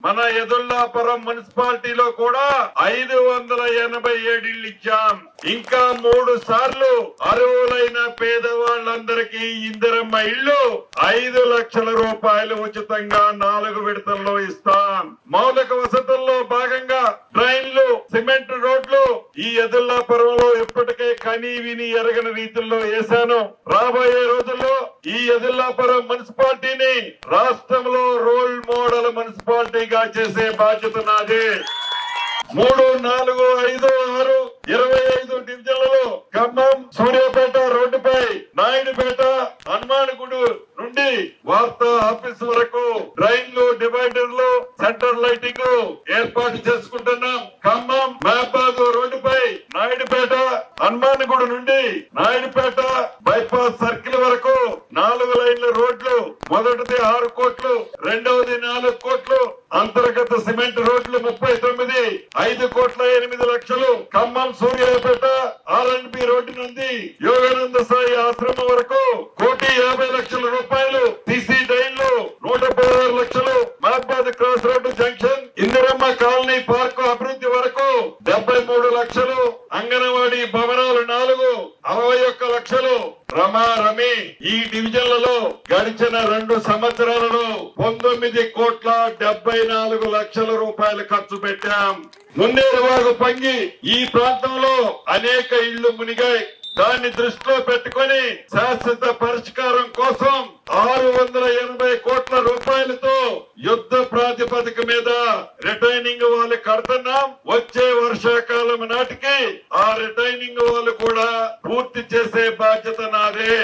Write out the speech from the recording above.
మన ఎదుల్లాపురం మున్సిపాలిటీలో కూడా 587 ఇళ్లు ఇచ్చాం. ఇంకా 3 సార్లు అర్హులైన పేదవాళ్ళందరికీ ఇందిరమ్మ ఇళ్లు 5 లక్షల రూపాయలు ఉచితంగా 4 విడతల్లో ఇస్తాం. మౌలిక వసతుల్లో భాగంగా ట్రైన్లు, సిమెంట్ రోడ్లు ఈ ఎదుల్లాపురంలో ఇప్పటికే కనీ విని ఎరగని రీతిలో వేశాను. రాబోయే రోజుల్లో ఈ ఎదుల్లాపురం మున్సిపాలిటీని రాష్ట్రంలో రోల్ మోడల్ మున్సిపాలిటీగా చేసే బాధ్యత నాది. 3, 4, 5, 6, 25 డివిజన్లలో ఖమ్మం, సూర్యాపేట రోడ్డుపై నాయుడుపేట, హనుమాన్గుడి నుండి వార్తా ఆఫీస్ వరకు డ్రైన్లు, డివైడర్లు, సెంటర్ లైటింగ్ ఏర్పాటు చేసుకుంటున్నాం. ఖమ్మం, మహబాద్ రోడ్డుపై నాయుడుపేట, హనుమాన్గుడి నుండి నాయుడుపేట బైపాస్ సర్కిల్ వరకు 4 లైన్ల రోడ్లు. మొదటిది 6 కోట్లు, రెండవది 4 కోట్లు. అంతర్గత సిమెంట్ రోడ్లు 39, 5,08,00,000. ఖమ్మం, సూర్యాపేట R&B రోడ్డు నుండి యోగానంద సాయి ఆశ్రమం వరకు 1,50,00,000 రూపాయలు. సిసి డ్రైన్లు 116 లక్షలు. మహబాద్ cross road junction, Indiramma colony park అభివృద్ధి వరకు 73 లక్షలు. అంగన్వాడీ భవనాలు 4, 61 లక్షలు. రమారమి ఈ డివిజన్లలో గడిచిన 2 సంవత్సరాలలో 19,74,00,000 రూపాయలు ఖర్చు పెట్టాం. మున్నేరువాగు పొంగి ఈ ప్రాంతంలో అనేక ఇళ్లు మునిగాయి. దాన్ని దృష్టిలో పెట్టుకొని శాశ్వత పరిష్కారం కోసం 680 కోట్ల రూపాయలతో యుద్ధ ప్రాతిపదిక మీద రిటైనింగ్ వాళ్ళు కడుతున్నాం. వచ్చే వర్షాకాలం నాటికి ఆ రిటైనింగ్ వాళ్ళు కూడా పూర్తి చేసే బాధ్యత నాదే.